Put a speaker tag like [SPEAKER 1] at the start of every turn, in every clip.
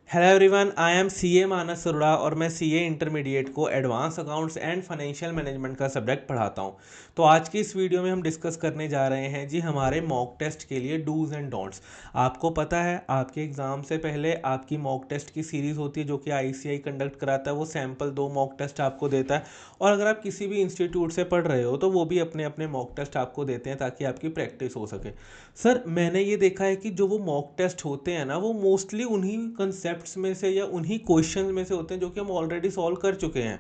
[SPEAKER 1] Hello everyone, I am CA Manas Arora और मैं CA intermediate को advance accounts and financial management का सब्जेक्ट पढ़ाता हूं। तो आज की इस वीडियो में हम डिस्कस करने जा रहे हैं जी हमारे मॉक टेस्ट के लिए डूज एंड डोंट्स। आपको पता है आपके एग्ज़ाम से पहले आपकी मॉक टेस्ट की सीरीज़ होती है जो कि आईसीआई कंडक्ट कराता है। वो सैम्पल 2 मॉक टेस्ट आपको देता है और अगर आप किसी भी इंस्टीट्यूट से पढ़ रहे हो तो वो भी अपने अपने मॉक टेस्ट आपको देते हैं ताकि आपकी प्रैक्टिस हो सके। सर, मैंने ये देखा है कि जो वो मॉक टेस्ट होते हैं ना, वो मोस्टली उन्हीं कंसेप्ट्स में से या उन्हीं क्वेश्चन में से होते हैं जो कि हम ऑलरेडी सॉल्व कर चुके हैं।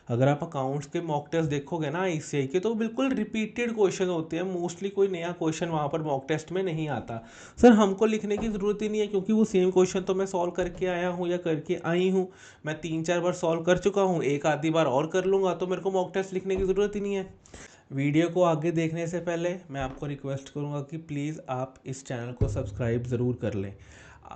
[SPEAKER 1] अगर आप अकाउंट्स के मॉक टेस्ट देखोगे ना आईसीआई के, तो बिल्कुल रिपीटेड क्वेश्चन होते हैं। मोस्टली कोई नया क्वेश्चन वहाँ पर मॉक टेस्ट में नहीं आता। सर, हमको लिखने की ज़रूरत ही नहीं है क्योंकि वो सेम क्वेश्चन तो मैं सॉल्व करके आया हूँ या करके आई हूँ। मैं 3-4 बार सॉल्व कर चुका हूँ, एक आधी बार और कर लूँगा तो मेरे को मॉक टेस्ट लिखने की ज़रूरत ही नहीं है। वीडियो को आगे देखने से पहले मैं आपको रिक्वेस्ट करूंगा कि प्लीज़ आप इस चैनल को सब्सक्राइब ज़रूर कर लें।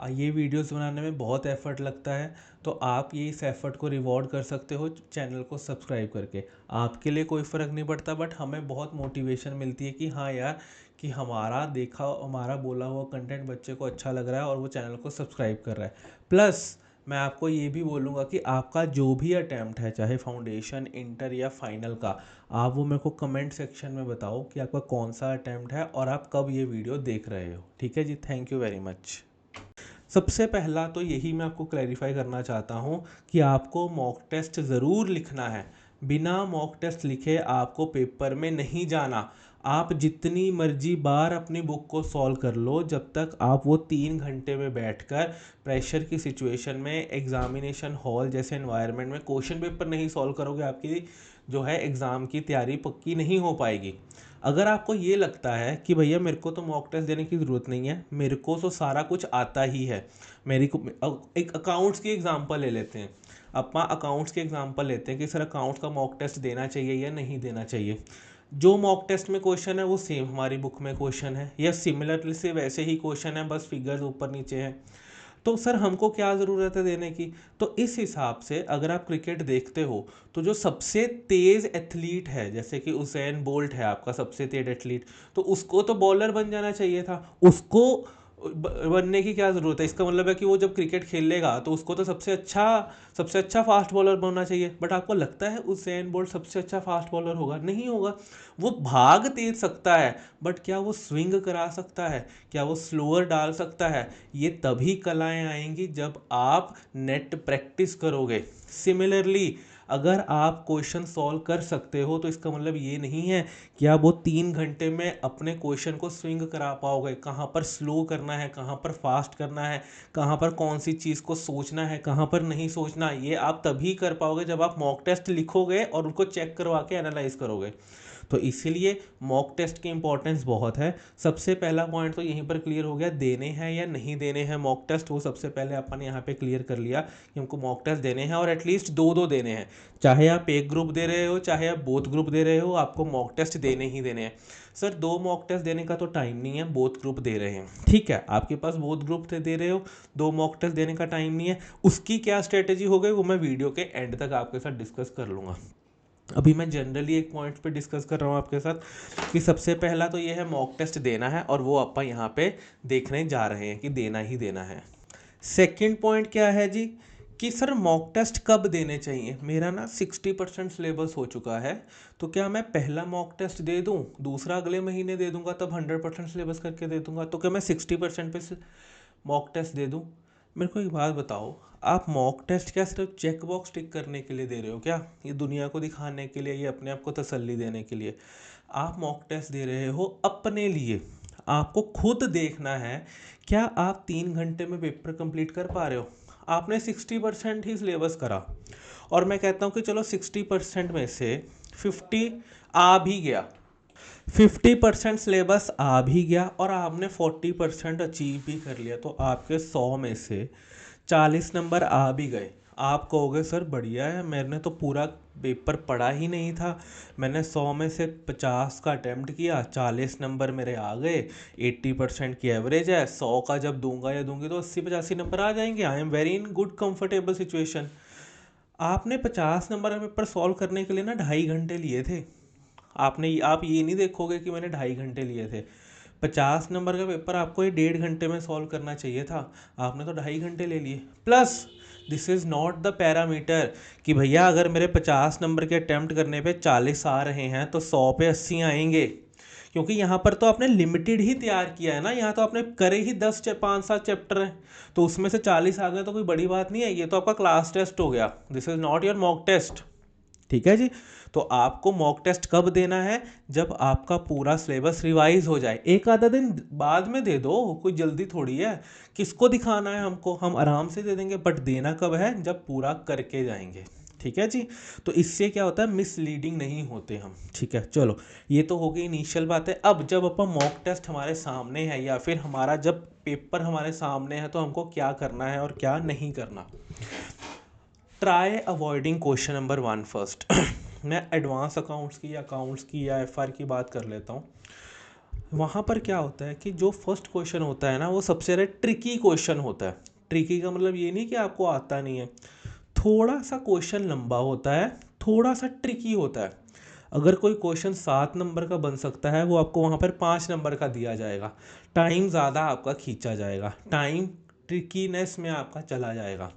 [SPEAKER 1] ये वीडियोस बनाने में बहुत एफर्ट लगता है, तो आप ये इस एफर्ट को रिवॉर्ड कर सकते हो चैनल को सब्सक्राइब करके। आपके लिए कोई फ़र्क नहीं पड़ता बट हमें बहुत मोटिवेशन मिलती है कि हाँ यार, कि हमारा बोला हुआ कंटेंट बच्चे को अच्छा लग रहा है और वो चैनल को सब्सक्राइब कर रहा है। प्लस मैं आपको ये भी बोलूँगा कि आपका जो भी अटैम्प्ट है, चाहे फाउंडेशन, इंटर या फाइनल का, आप वो मेरे को कमेंट सेक्शन में बताओ कि आपका कौन सा अटैम्प्ट है और आप कब ये वीडियो देख रहे हो। ठीक है जी, थैंक यू वेरी मच। सबसे पहला तो यही मैं आपको क्लैरिफाई करना चाहता हूँ कि आपको मॉक टेस्ट ज़रूर लिखना है। बिना मॉक टेस्ट लिखे आपको पेपर में नहीं जाना। आप जितनी मर्जी बार अपनी बुक को सॉल्व कर लो, जब तक आप वो 3 घंटे में बैठकर प्रेशर की सिचुएशन में एग्जामिनेशन हॉल जैसे एनवायरनमेंट में क्वेश्चन पेपर नहीं सॉल्व करोगे, आपकी जो है एग्ज़ाम की तैयारी पक्की नहीं हो पाएगी। अगर आपको ये लगता है कि भैया मेरे को तो मॉक टेस्ट देने की ज़रूरत नहीं है, मेरे को तो सारा कुछ आता ही है, मेरी को एक अकाउंट्स की एग्जांपल ले लेते हैं। अपना अकाउंट्स के एग्जांपल लेते हैं कि सर अकाउंट्स का मॉक टेस्ट देना चाहिए या नहीं देना चाहिए। जो मॉक टेस्ट में क्वेश्चन है वो सेम हमारी बुक में क्वेश्चन है या सिमिलरली से वैसे ही क्वेश्चन है, बस फिगर्स ऊपर नीचे हैं। तो सर हमको क्या ज़रूरत है देने की? तो इस हिसाब से अगर आप क्रिकेट देखते हो तो जो सबसे तेज़ एथलीट है, जैसे कि उसेन बोल्ट है आपका सबसे तेज एथलीट, तो उसको तो बॉलर बन जाना चाहिए था। उसको बनने की क्या ज़रूरत है? इसका मतलब है कि वो जब क्रिकेट खेलेगा तो उसको तो सबसे अच्छा फास्ट बॉलर बनना चाहिए। बट आपको लगता है उसेन बोल्ट सबसे अच्छा फास्ट बॉलर होगा? नहीं होगा। वो भाग तेज सकता है बट क्या वो स्विंग करा सकता है? क्या वो स्लोअर डाल सकता है? ये तभी कलाएं आएंगी जब आप नेट प्रैक्टिस करोगे। सिमिलरली, अगर आप क्वेश्चन सॉल्व कर सकते हो तो इसका मतलब ये नहीं है कि आप वो 3 घंटे में अपने क्वेश्चन को स्विंग करा पाओगे। कहाँ पर स्लो करना है, कहाँ पर फास्ट करना है, कहाँ पर कौन सी चीज़ को सोचना है, कहाँ पर नहीं सोचना, ये आप तभी कर पाओगे जब आप मॉक टेस्ट लिखोगे और उनको चेक करवा के एनालाइज करोगे। तो इसीलिए मॉक टेस्ट की इंपॉर्टेंस बहुत है। सबसे पहला पॉइंट तो यहीं पर क्लियर हो गया, देने हैं या नहीं देने हैं मॉक टेस्ट। वो सबसे पहले अपन ने यहाँ पे क्लियर कर लिया कि हमको मॉक टेस्ट देने हैं और एटलीस्ट दो दो देने हैं। चाहे आप एक ग्रुप दे रहे हो चाहे आप बोथ ग्रुप दे रहे हो, आपको मॉक टेस्ट देने ही देने हैं। सर, 2 मॉक टेस्ट देने का तो टाइम नहीं है, बोथ ग्रुप दे रहे हैं, ठीक है, आपके पास बोथ ग्रुप दे रहे हो, 2 मॉक टेस्ट देने का टाइम नहीं है। उसकी क्या स्ट्रेटेजी हो गई वो मैं वीडियो के एंड तक आपके साथ डिस्कस कर लूँगा। अभी मैं जनरली एक पॉइंट पे डिस्कस कर रहा हूँ आपके साथ कि सबसे पहला तो ये है मॉक टेस्ट देना है और वो आप यहाँ पे देखने जा रहे हैं कि देना ही देना है। सेकंड पॉइंट क्या है जी कि सर मॉक टेस्ट कब देने चाहिए? मेरा ना 60% सिलेबस हो चुका है, तो क्या मैं पहला मॉक टेस्ट दे दूं, दूसरा अगले महीने दे दूंगा, तब 100% सिलेबस करके दे दूंगा? तो क्या मैं 60% पे मॉक टेस्ट दे दूं? मेरे को एक बात बताओ, आप मॉक टेस्ट क्या सिर्फ चेक बॉक्स टिक करने के लिए दे रहे हो क्या? ये दुनिया को दिखाने के लिए, ये अपने आप को तसल्ली देने के लिए? आप मॉक टेस्ट दे रहे हो अपने लिए। आपको खुद देखना है क्या आप 3 घंटे में पेपर कंप्लीट कर पा रहे हो? आपने 60% ही सिलेबस करा और मैं कहता हूँ कि चलो 60% में से 50 आ भी गया, 50% सिलेबस आ भी गया और आपने 40% अचीव भी कर लिया, तो आपके 100 में से 40 नंबर आ भी गए। आप कहोगे सर बढ़िया है, मैंने तो पूरा पेपर पढ़ा ही नहीं था, मैंने 100 में से 50 का अटेम्प्ट किया, 40 नंबर मेरे आ गए, 80% की एवरेज है, 100 का जब दूंगा या दूंगी तो 80-85 नंबर आ जाएंगे। I am very in good comfortable situation. आपने 50 नंबर का पेपर सॉल्व करने के लिए ना 2.5 घंटे लिए थे। आप ये नहीं देखोगे कि मैंने 2.5 घंटे लिए थे। 50 नंबर का पेपर आपको ये 1.5 घंटे में सॉल्व करना चाहिए था, आपने तो 2.5 घंटे ले लिए। Plus this is not the parameter कि भैया अगर मेरे 50 नंबर के अटैम्प्ट करने पे 40 आ रहे हैं तो 100 पे 80 आएंगे, क्योंकि यहाँ पर तो आपने लिमिटेड ही तैयार किया है ना, यहाँ तो आपने करे ही 5-7 चैप्टर हैं, तो उसमें से 40 आ गए तो कोई बड़ी बात नहीं है, ये तो आपका क्लास टेस्ट हो गया, this is not your mock test. ठीक है जी। तो आपको मॉक टेस्ट कब देना है? जब आपका पूरा सिलेबस रिवाइज हो जाए। एक आधा दिन बाद में दे दो, कोई जल्दी थोड़ी है। किसको दिखाना है हमको, हम आराम से दे देंगे, बट देना कब है? जब पूरा करके जाएंगे। ठीक है जी। तो इससे क्या होता है, मिसलीडिंग नहीं होते हम। ठीक है, चलो ये तो हो गई इनिशियल बात है। अब जब अपन मॉक टेस्ट हमारे सामने है या फिर हमारा जब पेपर हमारे सामने है तो हमको क्या करना है और क्या नहीं करना। Try avoiding question number 1 first. मैं एडवांस अकाउंट्स की या एफआर की बात कर लेता हूँ। वहाँ पर क्या होता है कि जो फर्स्ट क्वेश्चन होता है ना, वो सबसे ज़्यादा ट्रिकी क्वेश्चन होता है। ट्रिकी का मतलब ये नहीं कि आपको आता नहीं है, थोड़ा सा क्वेश्चन लंबा होता है, थोड़ा सा ट्रिकी होता है। अगर कोई क्वेश्चन 7 नंबर का बन सकता है, वो आपको वहाँ पर 5 नंबर का दिया जाएगा। टाइम ज़्यादा आपका खींचा जाएगा, टाइम ट्रिकीनेस में आपका चला जाएगा।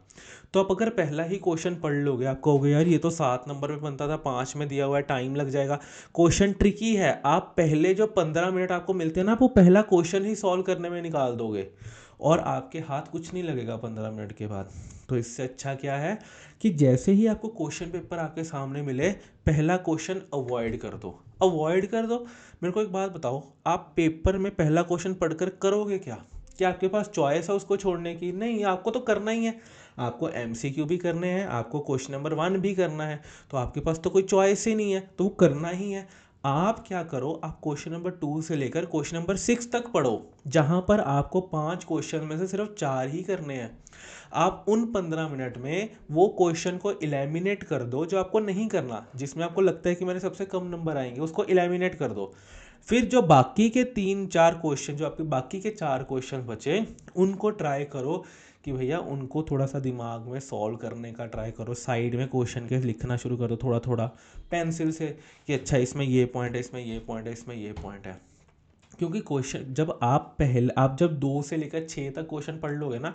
[SPEAKER 1] तो आप अगर पहला ही क्वेश्चन पढ़ लोगे, आप कहोगे यार ये तो 7 नंबर पे बनता था, 5 में दिया हुआ है, टाइम लग जाएगा, क्वेश्चन ट्रिकी है, आप पहले जो 15 मिनट आपको मिलते हैं ना, आप वो पहला क्वेश्चन ही सॉल्व करने में निकाल दोगे और आपके हाथ कुछ नहीं लगेगा 15 मिनट के बाद। तो इससे अच्छा क्या है कि जैसे ही आपको क्वेश्चन पेपर आपके सामने मिले, पहला क्वेश्चन अवॉइड कर दो। अवॉइड कर दो। मेरे को एक बात बताओ, आप पेपर में पहला क्वेश्चन पढ़कर करोगे क्या आपके पास चॉइस है उसको छोड़ने की? नहीं, आपको तो करना ही है। आपको एमसीक्यू भी करने हैं, आपको क्वेश्चन नंबर 1 भी करना है, तो आपके पास तो कोई चॉइस ही नहीं है, तो वो करना ही है। आप क्या करो, आप क्वेश्चन नंबर 2 से लेकर क्वेश्चन नंबर 6 तक पढ़ो, जहां पर आपको 5 क्वेश्चन में से सिर्फ 4 ही करने हैं। आप उन 15 मिनट में वो क्वेश्चन को इलेमिनेट कर दो जो आपको नहीं करना, जिसमें आपको लगता है कि मेरे सबसे कम नंबर आएंगे, उसको इलेमिनेट कर दो। फिर जो बाकी के 3-4 क्वेश्चन, जो आपके बाकी के 4 क्वेश्चन बचे, उनको ट्राई करो कि भैया उनको थोड़ा सा दिमाग में सॉल्व करने का ट्राई करो। साइड में क्वेश्चन के लिखना शुरू करो थोड़ा थोड़ा पेंसिल से कि अच्छा इसमें ये पॉइंट है, इसमें ये पॉइंट है, इसमें ये पॉइंट है। क्योंकि क्वेश्चन जब आप जब 2 से लेकर 6 तक क्वेश्चन पढ़ लोगे ना,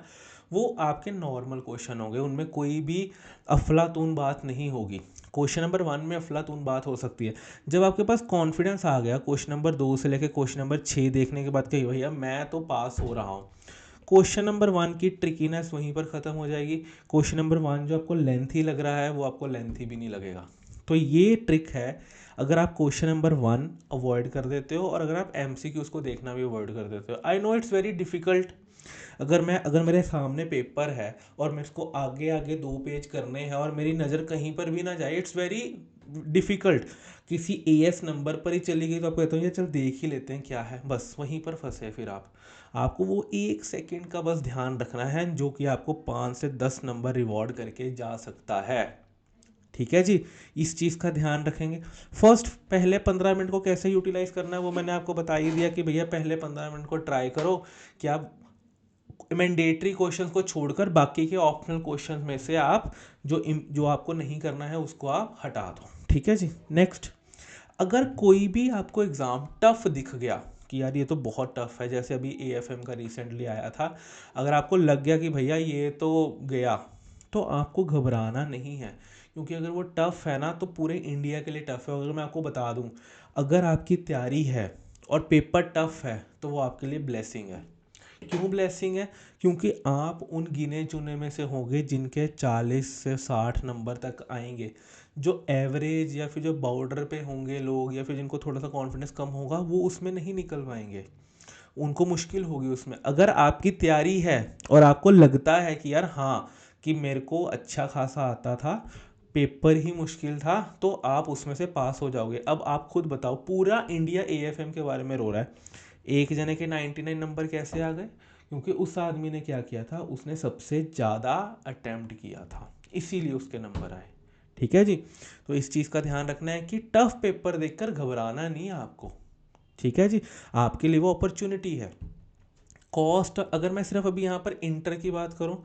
[SPEAKER 1] वो आपके नॉर्मल क्वेश्चन होंगे, उनमें कोई भी अफलातून बात नहीं होगी। क्वेश्चन नंबर 1 में अफलातून बात हो सकती है। जब आपके पास कॉन्फिडेंस आ गया क्वेश्चन नंबर 2 से लेकर क्वेश्चन नंबर 6 देखने के बाद कि भैया मैं तो पास हो रहा हूँ, क्वेश्चन नंबर 1 की ट्रिकीनेस वहीं पर ख़त्म हो जाएगी। क्वेश्चन नंबर 1 जो आपको लेंथी लग रहा है, वो आपको लेंथी भी नहीं लगेगा। तो ये ट्रिक है। अगर आप क्वेश्चन नंबर 1 अवॉइड कर देते हो और अगर आप एमसीक्यूज़ को देखना भी अवॉइड कर देते हो, I know it's very difficult. अगर मेरे सामने पेपर है और मैं इसको आगे आगे 2 पेज करने हैं और मेरी नज़र कहीं पर भी ना जाए, इट्स वेरी डिफ़िकल्ट। किसी एएस नंबर पर ही चली गई तो आप कहते हो ये चल देख ही लेते हैं क्या है, बस वहीं पर फंसे फिर आपको वो 1 सेकंड का बस ध्यान रखना है, जो कि आपको 5 से 10 नंबर रिवॉर्ड करके जा सकता है। ठीक है जी। इस चीज़ का ध्यान रखेंगे। फर्स्ट पहले 15 मिनट को कैसे यूटिलाइज करना है वो मैंने आपको बता ही दिया कि भैया पहले 15 मिनट को ट्राई करो कि आप मैंडेटरी क्वेश्चंस को छोड़कर बाकी के ऑप्शनल क्वेश्चंस में से आप जो आपको नहीं करना है उसको आप हटा दो। ठीक है जी। नेक्स्ट, अगर कोई भी आपको एग्ज़ाम टफ दिख गया कि यार ये तो बहुत टफ है, जैसे अभी एएफएम का रिसेंटली आया था, अगर आपको लग गया कि भैया ये तो गया, तो आपको घबराना नहीं है, क्योंकि अगर वो टफ है ना तो पूरे इंडिया के लिए टफ है। अगर मैं आपको बता दूं, अगर आपकी तैयारी है और पेपर टफ है तो वो आपके लिए ब्लेसिंग है। क्यों ब्लेसिंग है? क्योंकि आप उन गिने चुने में से होंगे जिनके 40 से 60 नंबर तक आएंगे। जो एवरेज या फिर जो बॉर्डर पे होंगे लोग, या फिर जिनको थोड़ा सा कॉन्फिडेंस कम होगा, वो उसमें नहीं निकल पाएंगे, उनको मुश्किल होगी उसमें। अगर आपकी तैयारी है और आपको लगता है कि यार हाँ कि मेरे को अच्छा खासा आता था, पेपर ही मुश्किल था, तो आप उसमें से पास हो जाओगे। अब आप खुद बताओ, पूरा इंडिया एएफएम के बारे में रो रहा है, एक जने के 99 नंबर कैसे आ गए? क्योंकि उस आदमी ने क्या किया था, उसने सबसे ज़्यादा अटेम्प्ट किया था, इसीलिए उसके नंबर आए। ठीक है जी। तो इस चीज़ का ध्यान रखना है कि टफ पेपर देखकर घबराना नहीं है आपको। ठीक है जी। आपके लिए वो अपॉर्चुनिटी है। कॉस्ट, अगर मैं सिर्फ अभी यहाँ पर इंटर की बात करूँ,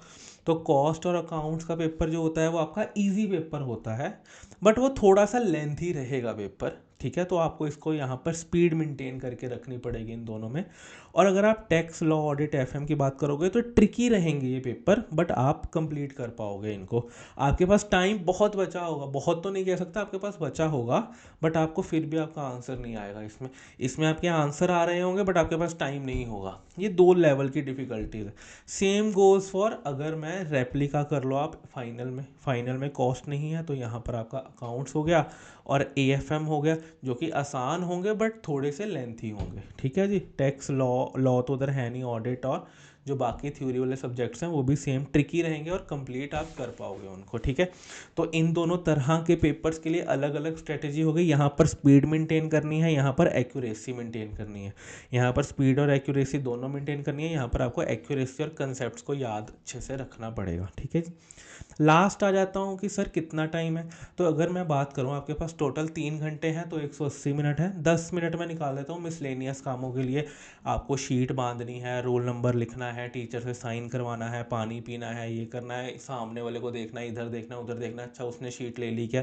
[SPEAKER 1] तो कॉस्ट और अकाउंट्स का पेपर जो होता है वो आपका इजी पेपर होता है, बट वो थोड़ा सा लेंथी रहेगा पेपर, ठीक है। तो आपको इसको यहाँ पर स्पीड मेंटेन करके रखनी पड़ेगी इन दोनों में। और अगर आप टैक्स, लॉ, ऑडिट, एफएम की बात करोगे तो ट्रिकी रहेंगे ये पेपर, बट आप कंप्लीट कर पाओगे इनको। आपके पास टाइम बहुत बचा होगा, बहुत तो नहीं कह सकता, आपके पास बचा होगा, बट आपको फिर भी आपका आंसर नहीं आएगा इसमें। इसमें आपके आंसर आ रहे होंगे बट आपके पास टाइम नहीं होगा। ये 2 लेवल की डिफ़िकल्टीज है। सेम गोज़ फॉर, अगर मैं रेप्लिका कर लो आप फाइनल में कॉस्ट नहीं है तो यहाँ पर आपका अकाउंट्स हो गया और एएफएम हो गया, जो कि आसान होंगे बट थोड़े से लेंथी होंगे। ठीक है जी। टैक्स, लॉ तो उधर है नहीं, ऑडिट और जो बाकी थ्योरी वाले सब्जेक्ट्स हैं वो भी सेम ट्रिकी रहेंगे और कंप्लीट आप कर पाओगे उनको। ठीक है। तो इन दोनों तरह के पेपर्स के लिए अलग अलग स्ट्रेटेजी हो गई। यहाँ पर स्पीड मेंटेन करनी है, यहाँ पर एक्यूरेसी मेंटेन करनी है। यहाँ पर स्पीड और एक्यूरेसी दोनों मेंटेन करनी है। यहाँ पर आपको एक्यूरेसी और कंसेप्ट को याद अच्छे से रखना पड़ेगा। ठीक है जी। लास्ट आ जाता हूँ कि सर कितना टाइम है। तो अगर मैं बात करूँ, आपके पास टोटल 3 घंटे हैं तो 180 मिनट है। 10 मिनट में निकाल देता हूँ मिसलेनियस कामों के लिए। आपको शीट बांधनी है, रोल नंबर लिखना है, टीचर से साइन करवाना है, पानी पीना है, ये करना है, सामने वाले को देखना है, इधर देखना है, उधर देखना है, अच्छा उसने शीट ले ली क्या।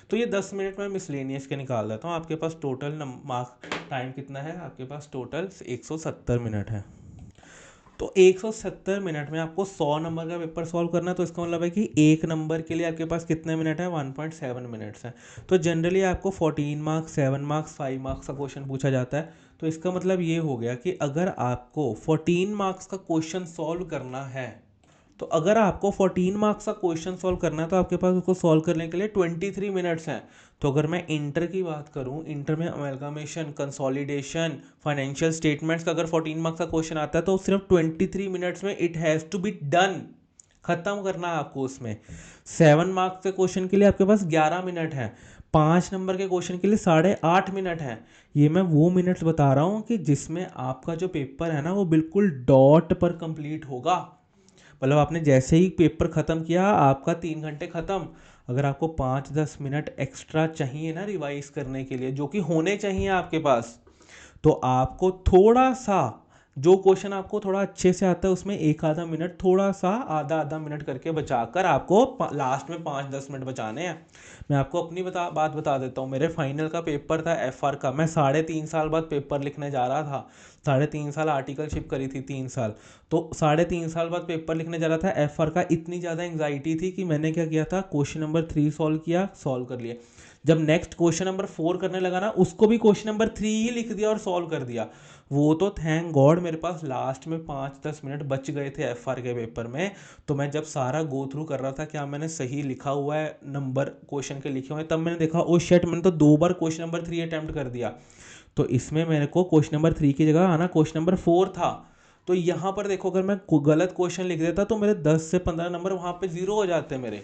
[SPEAKER 1] तो ये 10 मिनट में मिसलेनियस के निकाल देता हूँ। आपके पास टोटल मार्क टाइम कितना है, आपके पास टोटल 170 मिनट है। तो 170 मिनट में आपको 100 नंबर का पेपर सॉल्व करना है। तो इसका मतलब है कि एक नंबर के लिए आपके पास कितने मिनट है, 1.7 मिनट्स हैं। तो जनरली आपको 14 मार्क्स, 7 मार्क्स, 5 मार्क्स का क्वेश्चन पूछा जाता है। तो इसका मतलब ये हो गया कि अगर आपको 14 मार्क्स का क्वेश्चन सॉल्व करना है, तो अगर आपको 14 मार्क्स का क्वेश्चन सॉल्व करना है तो आपके पास उसको सॉल्व करने के लिए 23 मिनट्स हैं। तो अगर मैं इंटर की बात करूं, इंटर में अमेलगामेशन, कंसोलिडेशन, फाइनेंशियल स्टेटमेंट्स का अगर 14 मार्क्स का क्वेश्चन आता है तो सिर्फ 23 मिनट्स में it has to be done, खत्म करना है आपको उसमें। 7 मार्क्स के क्वेश्चन के लिए आपके पास 11 मिनट है। 5 नंबर के क्वेश्चन के लिए 8.5 मिनट है। ये मैं वो मिनट्स बता रहा हूँ कि जिसमें आपका जो पेपर है ना वो बिल्कुल डॉट पर कंप्लीट होगा। मतलब आपने जैसे ही पेपर ख़त्म किया आपका 3 घंटे ख़त्म। अगर आपको 5-10 मिनट एक्स्ट्रा चाहिए ना रिवाइज करने के लिए, जो कि होने चाहिए आपके पास, तो आपको थोड़ा सा, जो क्वेश्चन आपको थोड़ा अच्छे से आता है उसमें एक आधा मिनट, थोड़ा सा आधा आधा मिनट करके बचाकर आपको लास्ट में 5-10 मिनट बचाने हैं। मैं आपको अपनी बात बता देता हूँ। मेरे फाइनल का पेपर था एफआर का, मैं 3.5 साल बाद पेपर लिखने जा रहा था। 3.5 साल आर्टिकलशिप करी थी, 3 साल, तो 3.5 साल बाद पेपर लिखने जा रहा था एफआर का। इतनी ज़्यादा एंग्जाइटी थी कि मैंने क्या किया था, क्वेश्चन नंबर 3 सॉल्व किया, सॉल्व कर लिया। जब नेक्स्ट क्वेश्चन नंबर 4 करने लगा ना, उसको भी क्वेश्चन नंबर 3 ही लिख दिया और सॉल्व कर दिया। वो तो थैंक गॉड मेरे पास लास्ट में 5-10 मिनट बच गए थे एफआर के पेपर में। तो मैं जब सारा गो थ्रू कर रहा था क्या मैंने सही लिखा हुआ है, नंबर क्वेश्चन के लिखे हुए हैं, तब मैंने देखा ओ शिट, मैंने तो 2 बार क्वेश्चन नंबर 3 अटैम्प्ट कर दिया। तो इसमें मेरे को क्वेश्चन नंबर 3 की जगह आना क्वेश्चन नंबर 4 था। तो यहाँ पर देखो, अगर मैं गलत क्वेश्चन लिख देता तो मेरे 10 से 15 नंबर वहाँ पे जीरो हो जाते मेरे।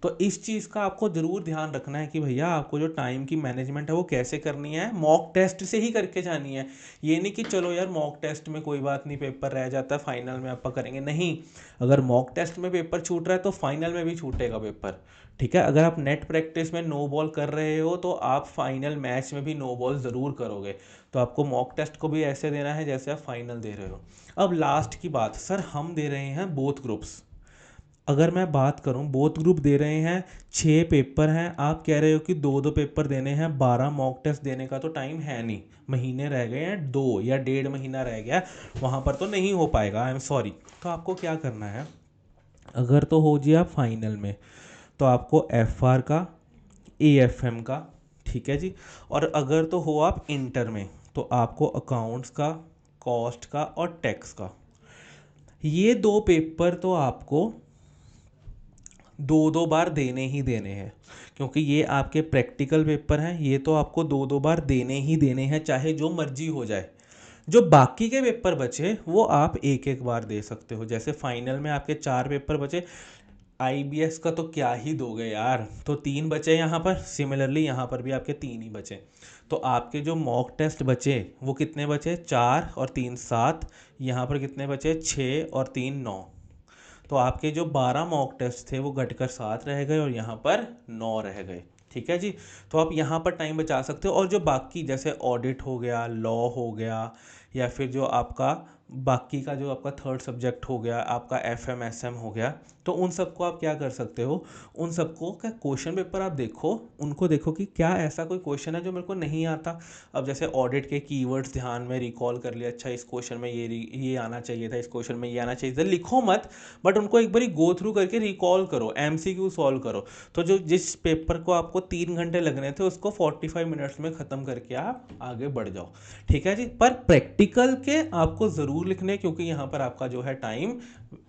[SPEAKER 1] तो इस चीज़ का आपको ज़रूर ध्यान रखना है कि भैया आपको जो टाइम की मैनेजमेंट है वो कैसे करनी है, मॉक टेस्ट से ही करके जानी है। ये नहीं कि चलो यार मॉक टेस्ट में कोई बात नहीं, पेपर रह जाता है, फाइनल में आप करेंगे, नहीं। अगर मॉक टेस्ट में पेपर छूट रहा है तो फाइनल में भी छूटेगा पेपर। ठीक है। अगर आप नेट प्रैक्टिस में नो बॉल कर रहे हो तो आप फाइनल मैच में भी नो बॉल ज़रूर करोगे। तो आपको मॉक टेस्ट को भी ऐसे देना है जैसे आप फाइनल दे रहे हो। अब लास्ट की बात, सर हम दे रहे हैं बोथ ग्रुप्स। अगर मैं बात करूं, बोथ ग्रुप दे रहे हैं, 6 पेपर हैं, आप कह रहे हो कि 2-2 पेपर देने हैं, 12 मॉक टेस्ट देने का तो टाइम है नहीं, महीने रह गए हैं, 2 या 1.5 महीना रह गया, वहाँ पर तो नहीं हो पाएगा, आई एम सॉरी। तो आपको क्या करना है, अगर तो हो जी आप फाइनल में, तो आपको एफ आर का, ए एफ एम का, ठीक है जी, और अगर तो हो आप इंटर में तो आपको अकाउंट्स का, कॉस्ट का और टैक्स का। ये 2 पेपर तो आपको 2-2 बार देने ही देने हैं, क्योंकि ये आपके प्रैक्टिकल पेपर हैं। ये तो आपको 2-2 बार देने ही देने हैं, चाहे जो मर्जी हो जाए। जो बाकी के पेपर बचे वो आप एक एक बार दे सकते हो। जैसे फाइनल में आपके 4 पेपर बचे, आईबीएस का तो क्या ही दोगे यार, तो 3 बचे यहाँ पर, सिमिलरली यहाँ पर भी आपके 3 ही बचे। तो आपके जो मॉक टेस्ट बचे वो कितने बचे, 4 और 3 7, यहाँ पर कितने बचे, 6 और 3 9। तो आपके जो 12 मॉक टेस्ट थे वो घटकर 7 रह गए और यहाँ पर 9 रह गए। ठीक है जी। तो आप यहाँ पर टाइम बचा सकते हो। और जो बाकी जैसे ऑडिट हो गया, लॉ हो गया, या फिर जो आपका बाकी का जो आपका थर्ड सब्जेक्ट हो गया, आपका FM SM हो गया, तो उन सबको आप क्या कर सकते हो, उन सबको का क्वेश्चन पेपर आप देखो, उनको देखो कि क्या ऐसा कोई क्वेश्चन है जो मेरे को नहीं आता। अब जैसे ऑडिट के कीवर्ड्स ध्यान में रिकॉल कर लिया, अच्छा इस क्वेश्चन में ये आना चाहिए था, इस क्वेश्चन में ये आना चाहिए था, लिखो मत, बट उनको एक बार गो थ्रू करके रिकॉल करो, MCQ सॉल्व करो। तो जो जिस पेपर को आपको 3 घंटे लगने थे उसको 45 मिनट्स में ख़त्म करके आप आगे बढ़ जाओ। ठीक है जी। पर प्रैक्टिकल के आपको ज़रूर लिखने, क्योंकि यहाँ पर आपका जो है टाइम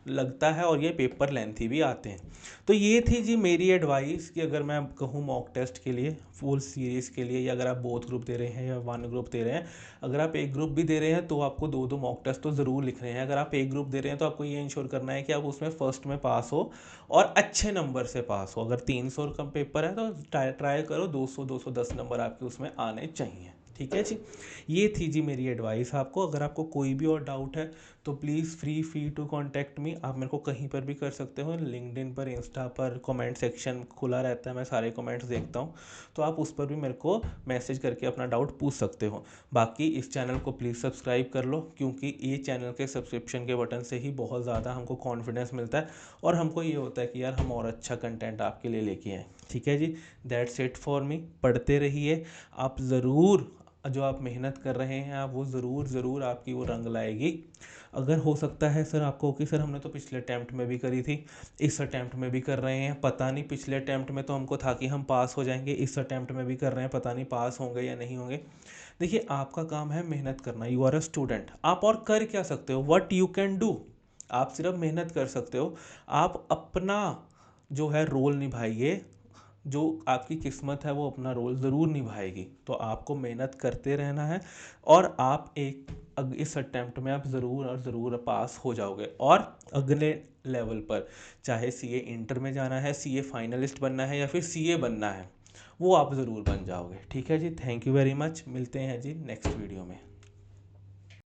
[SPEAKER 1] लगता है और ये पेपर लेंथी भी आते हैं। तो ये थी जी मेरी एडवाइस कि अगर मैं कहूँ मॉक टेस्ट के लिए, फुल सीरीज़ के लिए, या अगर आप बोथ ग्रुप दे रहे हैं या वन ग्रुप दे रहे हैं, अगर आप एक ग्रुप भी दे रहे हैं तो आपको 2-2 मॉक टेस्ट तो ज़रूर लिखने हैं। अगर आप एक ग्रुप दे रहे हैं तो आपको ये इंश्योर करना है कि आप उसमें फर्स्ट में पास हो और अच्छे नंबर से पास हो। अगर 300 का पेपर है तो ट्राई करो 200-210 नंबर आपके उसमें आने चाहिए। ठीक है जी। ये थी जी मेरी एडवाइस आपको। अगर आपको कोई भी और डाउट है तो please free to contact me. आप मेरे को कहीं पर भी कर सकते हो, लिंक्डइन पर, इंस्टा पर, कमेंट सेक्शन खुला रहता है, मैं सारे कमेंट्स देखता हूँ, तो आप उस पर भी मेरे को मैसेज करके अपना डाउट पूछ सकते हो। बाकी इस चैनल को प्लीज़ सब्सक्राइब कर लो, क्योंकि ये चैनल के सब्सक्रिप्शन के बटन से ही बहुत ज़्यादा हमको कॉन्फिडेंस मिलता है और हमको ये होता है कि यार हम और अच्छा कंटेंट आपके लिए लेके आएँ। ठीक है जी। That's it for me. पढ़ते रहिए आप ज़रूर, जो आप मेहनत कर रहे हैं आप वो ज़रूर आपकी वो रंग लाएगी। अगर हो सकता है सर आपको कि सर हमने तो पिछले अटैम्प्ट में भी करी थी, इस अटैम्प्ट में भी कर रहे हैं, पता नहीं, पिछले अटैम्प्ट में तो हमको था कि हम पास हो जाएंगे, इस अटैम्प्ट में भी कर रहे हैं, पता नहीं पास होंगे या नहीं होंगे। देखिए आपका काम है मेहनत करना, यू आर अ स्टूडेंट। आप और कर क्या सकते हो, व्हाट यू कैन डू, आप सिर्फ मेहनत कर सकते हो। आप अपना जो है रोल निभाइए, जो आपकी किस्मत है वो अपना रोल ज़रूर निभाएगी। तो आपको मेहनत करते रहना है और आप इस अटेम्प्ट में आप ज़रूर और ज़रूर पास हो जाओगे और अगले लेवल पर, चाहे CA इंटर में जाना है, CA फाइनलिस्ट बनना है या फिर CA बनना है, वो आप ज़रूर बन जाओगे। ठीक है जी। Thank you very much. मिलते हैं जी नेक्स्ट वीडियो में।